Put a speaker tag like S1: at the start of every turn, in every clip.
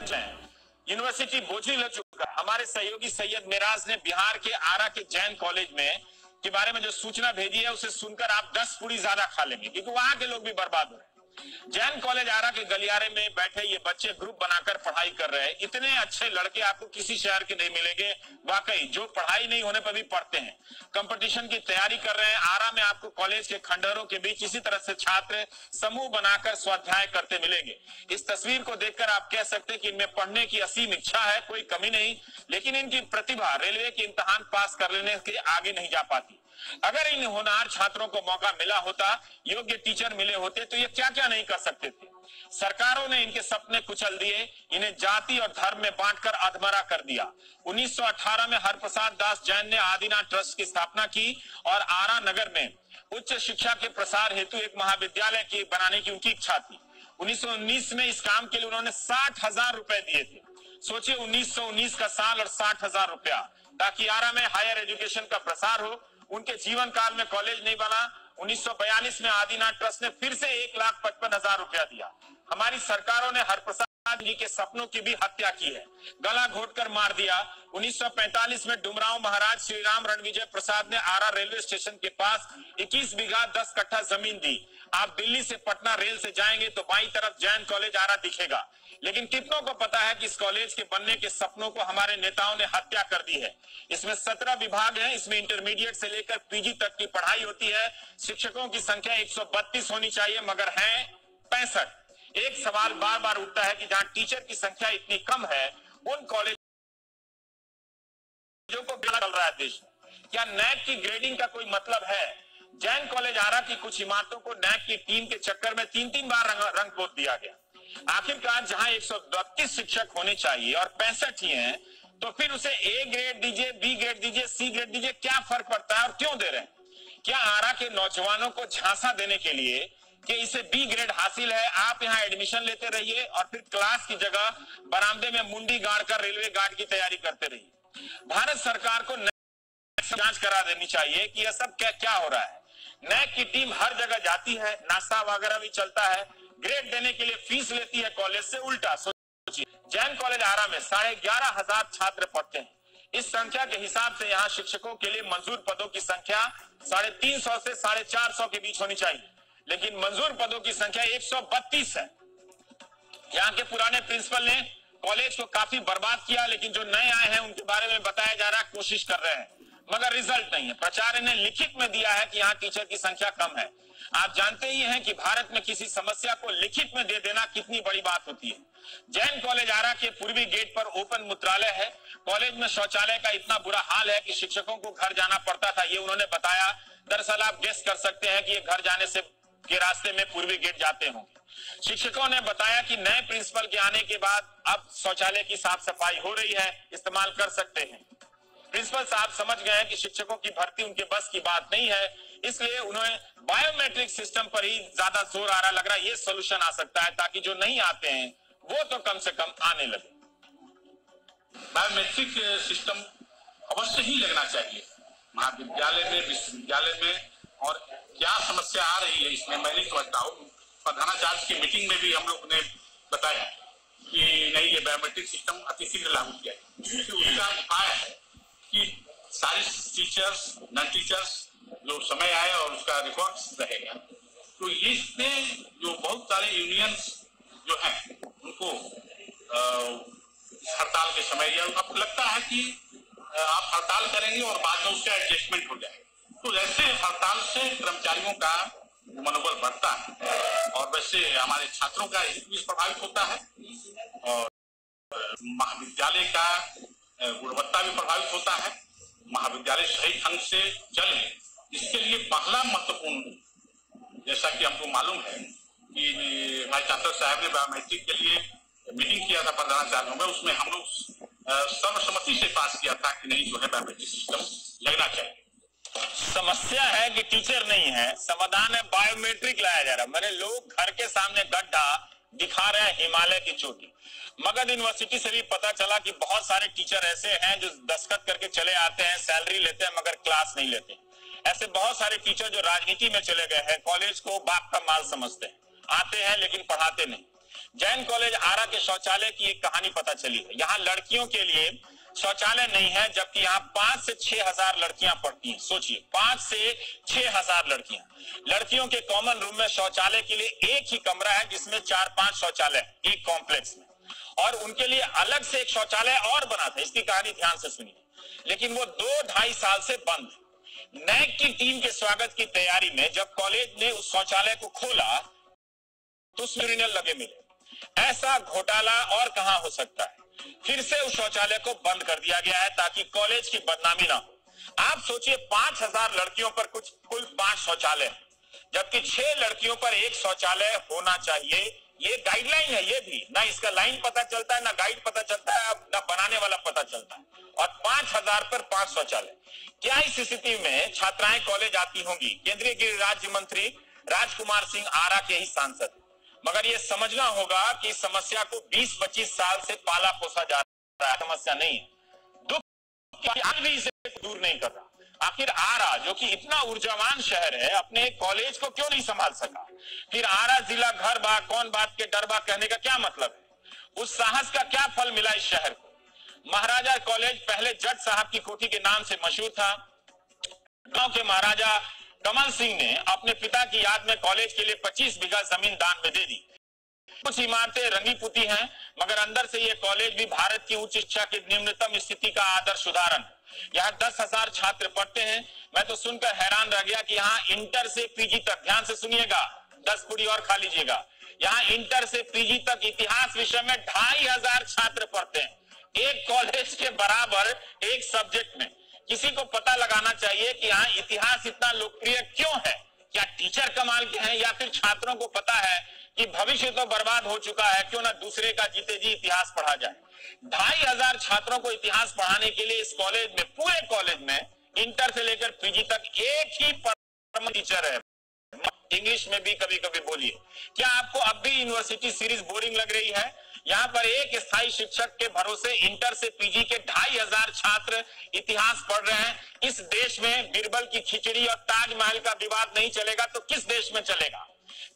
S1: University बोझिल हो चुका है। हमारे सहयोगी सैयद मिराज ने बिहार के आरा के जैन कॉलेज में के बारे में जो सूचना भेजी है उसे सुनकर आप 10 पूरी ज्यादा खा लेंगे, क्योंकि वहां के लोग भी बर्बाद हो रहे हैं। जैन कॉलेज आरा के गलियारे में बैठे ये बच्चे ग्रुप बनाकर पढ़ाई कर रहे हैं। इतने अच्छे लड़के आपको किसी शहर के नहीं मिलेंगे, वाकई, जो पढ़ाई नहीं होने पर भी पढ़ते हैं, कंपटीशन की तैयारी कर रहे हैं। आरा में आपको कॉलेज के खंडहरों के बीच इसी तरह से छात्र समूह बनाकर स्वाध्याय करते मिलेंगे। इस तस्वीर को देखकर आप कह सकते हैं कि इनमें पढ़ने की असीम इच्छा है, कोई कमी नहीं, लेकिन इनकी प्रतिभा रेलवे के इम्तिहान पास कर लेने के आगे नहीं जा पाती। अगर इन होनहार छात्रों को मौका मिला होता, योग्य टीचर मिले होते, तो ये क्या क्या नहीं कर सकते थे। सरकारों ने इनके सपने कुचल दिए, इन्हें जाति और धर्म में बांटकर अधमरा कर दिया। 1918 में हरप्रसाद दास जैन ने आदिनाथ ट्रस्ट की स्थापना की और आरा नगर में उच्च शिक्षा के प्रसार हेतु एक महाविद्यालय की बनाने की उनकी इच्छा थी। 1919 में इस काम के लिए उन्होंने 60,000 रुपए दिए थे। सोचिए, 1919 का साल और 60,000 रुपया, ताकि आरा में हायर एजुकेशन का प्रसार हो। उनके जीवन काल में कॉलेज नहीं बना। 1942 में आदिनाथ ट्रस्ट ने फिर से 1,55,000 रुपया दिया। हमारी सरकारों ने हरप्रसाद जी के सपनों की भी हत्या की है, गला घोटकर मार दिया। 1945 में डुमराव महाराज श्री राम रणविजय प्रसाद ने आरा रेलवे स्टेशन के पास 21 बीघा 10 कट्ठा जमीन दी। आप दिल्ली से पटना रेल से जाएंगे तो बाईं तरफ जैन कॉलेज आरा दिखेगा। लेकिन कितनों को पता है कि इस कॉलेज के बनने के सपनों को हमारे नेताओं ने हत्या कर दी है। इसमें 17 विभाग हैं, इसमें इंटरमीडिएट से लेकर पीजी तक की पढ़ाई होती है। शिक्षकों की संख्या 132 होनी चाहिए, मगर है 65। एक सवाल बार बार उठता है कि जहां टीचर की संख्या इतनी कम है, उन कॉलेजों को चल रहा है देश में। क्या नैक की ग्रेडिंग का कोई मतलब है? जैन कॉलेज आरा की कुछ इमारतों को नैक की टीम के चक्कर में 3-3 बार रंग पोत दिया गया। आखिरकार जहां 132 शिक्षक होने चाहिए और 65 ही हैं, तो फिर उसे ए ग्रेड दीजिए, बी ग्रेड दीजिए, सी ग्रेड दीजिए, क्या फर्क पड़ता है और क्यों दे रहे हैं? क्या आरा के नौजवानों को झांसा देने के लिए कि इसे बी ग्रेड हासिल है, आप यहां एडमिशन लेते रहिए और फिर क्लास की जगह बरामदे में मुंडी गाड़कर रेलवे गार्ड की तैयारी करते रहिए? भारत सरकार को जांच करा देनी चाहिए कि यह सब क्या क्या हो रहा है। नैक की टीम हर जगह जाती है, नाश्ता वगैरह भी चलता है, ग्रेड देने के लिए फीस लेती है कॉलेज से। उल्टा सोचिए, जैन कॉलेज आरा में 11,500 छात्र पढ़ते हैं। इस संख्या के हिसाब से यहाँ शिक्षकों के लिए मंजूर पदों की संख्या 350 से 450 के बीच होनी चाहिए, लेकिन मंजूर पदों की संख्या 132 है। यहाँ के पुराने प्रिंसिपल ने कॉलेज को काफी बर्बाद किया, लेकिन जो नए आए हैं उनके बारे में बताया जा रहा है, कोशिश कर रहे हैं, मगर रिजल्ट नहीं है। प्राचार्य ने लिखित में दिया है कि यहाँ टीचर की संख्या कम है। आप जानते ही हैं कि भारत में किसी समस्या को लिखित में दे देना कितनी बड़ी बात होती है। जैन कॉलेज आरा के पूर्वी गेट पर ओपन मूत्रालय है। कॉलेज में शौचालय का इतना बुरा हाल है कि शिक्षकों को घर जाना पड़ता था, ये उन्होंने बताया। दरअसल आप गेस कर सकते हैं कि ये घर जाने से के रास्ते में पूर्वी गेट जाते होंगे। शिक्षकों ने बताया कि नए प्रिंसिपल के आने के बाद अब शौचालय की साफ सफाई हो रही है, इस्तेमाल कर सकते हैं। प्रिंसिपल साहब समझ गए हैं कि शिक्षकों की भर्ती उनके बस की बात नहीं है, इसलिए उन्हें बायोमेट्रिक सिस्टम पर ही ज्यादा जोर आ रहा लग रहा है। ये सोल्यूशन आ सकता है ताकि जो नहीं आते हैं वो तो कम से कम आने लगे।
S2: बायोमेट्रिक सिस्टम अवश्य ही लगना चाहिए महाविद्यालय में, विश्वविद्यालय में। और क्या समस्या आ रही है इसमें मैं नहीं समझता हूँ। प्रधानाचार्य की मीटिंग में भी हम लोग ने बताया कि नहीं, ये बायोमेट्रिक सिस्टम अतिशीघ्र लागू किया जाए। उसका उपाय है कि सारे टीचर्स, नॉन टीचर्स जो समय आए और उसका रिकॉर्ड रहेगा, तो इसमें जो बहुत सारे यूनियंस जो हैं उनको हड़ताल के समय या आपको लगता है कि आप हड़ताल करेंगे और बाद में उसका एडजस्टमेंट हो जाएगा, तो ऐसे हड़ताल से कर्मचारियों का मनोबल बढ़ता है और वैसे हमारे छात्रों का हित भी प्रभावित होता है और महाविद्यालय का गुणवत्ता भी प्रभावित होता है। महाविद्यालय सही ढंग से चले, इसके लिए पहला महत्वपूर्ण, जैसा कि हमको मालूम है कि भाई चांसलर साहब ने बायोमेट्रिक के लिए मीटिंग किया था प्रधानाचार्यों में, उसमें हम लोग सर्वसम्मति से पास किया था कि नहीं, जो है बायोमेट्रिक सिस्टम लगना चाहिए।
S1: समस्या है कि टीचर नहीं है, समाधान है बायोमेट्रिक लाया जा रहा है। मेरे लोग घर के सामने गड्ढा दिखा रहे हैं हिमालय की चोटी। मगध यूनिवर्सिटी से भी पता चला कि बहुत सारे टीचर ऐसे हैं जो दस्तखत करके चले आते हैं, सैलरी लेते हैं मगर क्लास नहीं लेते। ऐसे बहुत सारे टीचर जो राजनीति में चले गए हैं, कॉलेज को बाप का माल समझते हैं, आते हैं लेकिन पढ़ाते नहीं। जैन कॉलेज आरा के शौचालय की एक कहानी पता चली है। यहाँ लड़कियों के लिए शौचालय नहीं है, जबकि यहाँ 5 से 6 हजार लड़कियां पढ़ती हैं। सोचिए, 5 से 6 हजार लड़कियां। लड़कियों के कॉमन रूम में शौचालय के लिए एक ही कमरा है, जिसमें 4-5 शौचालय एक कॉम्प्लेक्स में, और उनके लिए अलग से एक शौचालय और बना था। इसकी कहानी ध्यान से सुनिए। लेकिन वो 2-2.5 साल से बंद है। नैक की टीम के स्वागत की तैयारी में जब कॉलेज ने उस शौचालय को खोला तो उसमें यूरिनल लगे मिले। ऐसा घोटाला और कहां हो सकता है। फिर से उस शौचालय को बंद कर दिया गया है ताकि कॉलेज की बदनामी ना हो। आप सोचिए, 5000 लड़कियों पर कुल 5 शौचालय, जबकि 6 लड़कियों पर 1 शौचालय होना चाहिए। ये गाइडलाइन है। ये भी ना इसका लाइन पता चलता है, ना गाइड पता चलता है, ना बनाने वाला पता चलता है, और 5000 पर 5 शौचालय। क्या इस स्थिति में छात्राएं कॉलेज आती होंगी? केंद्रीय गृह राज्य मंत्री राजकुमार सिंह आरा के ही सांसद, मगर ये समझना होगा कि इस समस्या को 20-25 साल से पाला पोसा जा रहा है। समस्या नहीं है, दुख आज भी इसे दूर नहीं कर रहा। आखिर आरा, जो कि इतना ऊर्जावान शहर है, अपने कॉलेज को क्यों नहीं संभाल सका? फिर आरा जिला घर बा कौन बात के डर बा कहने का क्या मतलब है? उस साहस का क्या फल मिला इस शहर को? महाराजा कॉलेज पहले जट साहब की कोठी के नाम से मशहूर था। गांव के महाराजा कमल सिंह ने अपने पिता की याद में कॉलेज के लिए 25 बीघा जमीन दान में दे दी। कुछ इमारतें रंगी पुती हैं, मगर अंदर से ये कॉलेज भी भारत की उच्च शिक्षा की निम्नतम स्थिति का आदर्श उदाहरण। यहाँ 10,000 छात्र पढ़ते हैं। मैं तो सुनकर हैरान रह गया कि यहाँ इंटर से पीजी तक, ध्यान से सुनिएगा, 10 पूरी और खा लीजिएगा, यहाँ इंटर से पीजी तक इतिहास विषय में 2500 छात्र पढ़ते हैं। एक कॉलेज के बराबर एक सब्जेक्ट में। किसी को पता लगाना चाहिए कि यहाँ इतिहास इतना लोकप्रिय क्यों है। क्या टीचर कमाल के हैं, या फिर छात्रों को पता है कि भविष्य तो बर्बाद हो चुका है, क्यों ना दूसरे का जीते जी इतिहास पढ़ा जाए। 2500 छात्रों को इतिहास पढ़ाने के लिए इस कॉलेज में, पूरे कॉलेज में इंटर से लेकर पीजी तक एक ही परमानेंट टीचर है। इंग्लिश में भी कभी कभी बोलिए। क्या आपको अब भी यूनिवर्सिटी सीरीज बोरिंग लग रही है? यहाँ पर एक स्थायी शिक्षक के भरोसे इंटर से पीजी के 2500 छात्र इतिहास पढ़ रहे हैं। इस देश में बीरबल की खिचड़ी और ताजमहल का विवाद नहीं चलेगा तो किस देश में चलेगा?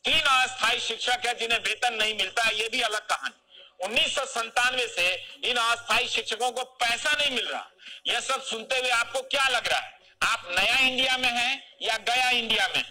S1: 3 अस्थायी शिक्षक है जिन्हें वेतन नहीं मिलता है, ये भी अलग कहानी। 1997 से इन अस्थायी शिक्षकों को पैसा नहीं मिल रहा। यह सब सुनते हुए आपको क्या लग रहा है? आप नया इंडिया में हैं या गया इंडिया में?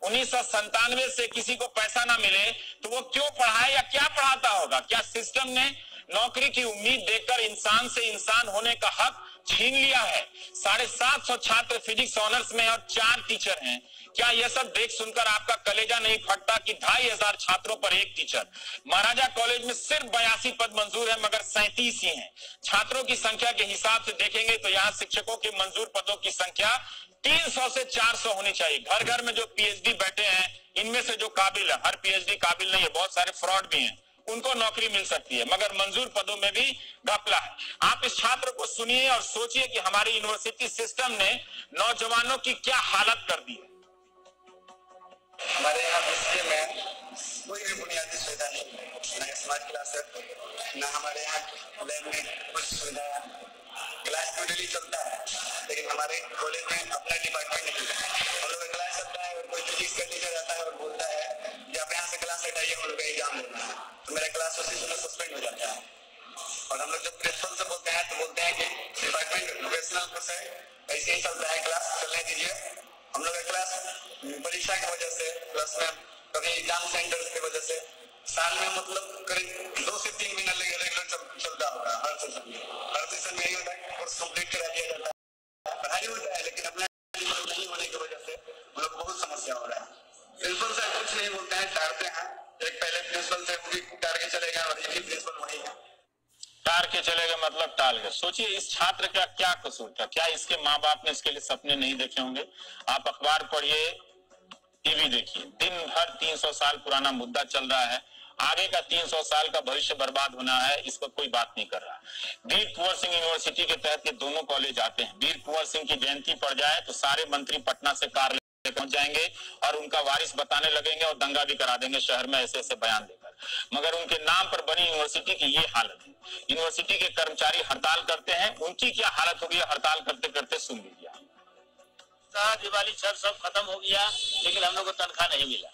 S1: 1997 से किसी को पैसा ना मिले तो वो क्यों पढ़ाए या क्या पढ़ाता होगा? क्या सिस्टम ने नौकरी की उम्मीद देकर इंसान से इंसान होने का हक छीन लिया है? 750 छात्र फिजिक्स ऑनर्स में और 4 टीचर हैं। क्या यह सब देख सुनकर आपका कलेजा नहीं फटता कि 2500 छात्रों पर एक टीचर? महाराजा कॉलेज में सिर्फ 82 पद मंजूर है, मगर 37 ही हैं। छात्रों की संख्या के हिसाब से देखेंगे तो यहाँ शिक्षकों के मंजूर पदों की संख्या 300 से 400 होनी चाहिए। घर घर में जो पीएचडी बैठे हैं, इनमें से जो काबिल है, हर पीएचडी काबिल नहीं है, बहुत सारे फ्रॉड भी हैं, उनको नौकरी मिल सकती है, मगर मंजूर पदों में भी घपला है। आप इस छात्र को सुनिए और सोचिए कि हमारी यूनिवर्सिटी सिस्टम ने नौजवानों की क्या हालत कर दी है।
S3: हमारे यहाँ हिस्ट्री में कोई भी बुनियादी सुविधा नहीं है, न स्मार्ट क्लास है, न हमारे यहाँ लैब में कुछ सुविधा है। क्लास तो डेली चलता है, लेकिन हमारे कॉलेज में अपना डिपार्टमेंट नहीं है। हम लोग का क्लास चलता है और कोई फिजिक्स का टीचर आता है और बोलता है कि आप यहाँ से क्लास हटाइए, हम लोग का एग्जाम देना है, तो मेरा क्लास उसी समय सस्पेंड हो जाता है। और हम लोग जब प्रिंसिपल से बोलते हैं तो बोलते हैं कि डिपार्टमेंट प्रोफेशनल कुछ है, ऐसे ही चलता है, क्लास चलने दीजिए। हम लोग का क्लास परीक्षा की वजह से, प्लस में कभी एग्जाम सेंटर की वजह से साल में मतलब करीब 2 से 3 महीना रेगुलर चलता होगा। हर सेशन में यही होता है कि कोर्स कंप्लीट करा दिया जाता है, पढ़ाई होता है, लेकिन अपना नहीं होने की वजह से हम लोग बहुत समस्या हो रहा है। प्रिंसिपल से कुछ नहीं बोलते हैं, टारते हैं। एक पहले प्रिंसिपल से वो भी टार के चले गए और ये भी प्रिंसिपल वही है।
S1: टार के चले गए मतलब टाल गए। सोचिए इस छात्र का क्या कसूर था? क्या इसके माँ बाप ने इसके लिए सपने नहीं देखे होंगे? आप अखबार पढ़िए, टीवी देखिए, दिन भर 300 साल पुराना मुद्दा चल रहा है। आगे का 300 साल का भविष्य बर्बाद होना है, इस पर कोई बात नहीं कर रहा। वीर कुंवर सिंह यूनिवर्सिटी के तहत ये दोनों कॉलेज आते हैं। वीर कुंवर सिंह की जयंती पड़ जाए तो सारे मंत्री पटना से कार लेकर पहुंच जाएंगे और उनका वारिस बताने लगेंगे और दंगा भी करा देंगे शहर में ऐसे ऐसे बयान देकर। मगर उनके नाम पर बनी यूनिवर्सिटी की ये हालत है। यूनिवर्सिटी के कर्मचारी हड़ताल करते हैं, उनकी क्या हालत होगी हड़ताल करते करते सुन लीजिए।
S4: दिवाली छठ सब खत्म हो गया, लेकिन हम लोग को तनख्वाह नहीं मिला।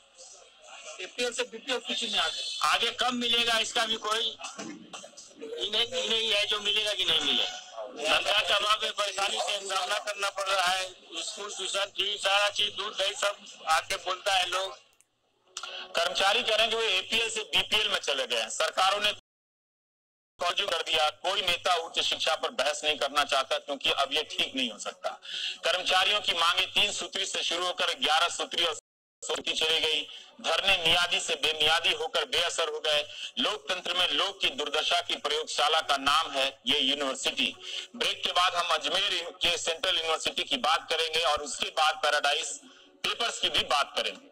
S4: एपीएल से बीपीएल कुछ नहीं
S1: आगे कब मिलेगा इसका भी कोई नहीं है, जो मिलेगा कि नहीं मिलेगा। सरकार का अभाव में परेशानी से सामना करना पड़ रहा है। स्कूल ट्यूशन फीस सारा चीज दूध दही सब आके बोलता है। लोग कर्मचारी कह रहे हैं कि वो एपीएल से बीपीएल में चले गए हैं। सरकारों ने तौजु कर दिया। कोई नेता उच्च शिक्षा पर बहस नहीं करना चाहता, क्योंकि अब ये ठीक नहीं हो सकता। कर्मचारियों की मांगे 3 सूत्री से शुरू होकर 11 सूत्री और सूत्री चली गई। धरने मियादी से बेमियादी होकर बेअसर हो गए। लोकतंत्र में लोक की दुर्दशा की प्रयोगशाला का नाम है ये यूनिवर्सिटी। ब्रेक के बाद हम अजमेर के सेंट्रल यूनिवर्सिटी की बात करेंगे और उसके बाद पैराडाइज पेपर्स की भी बात करेंगे।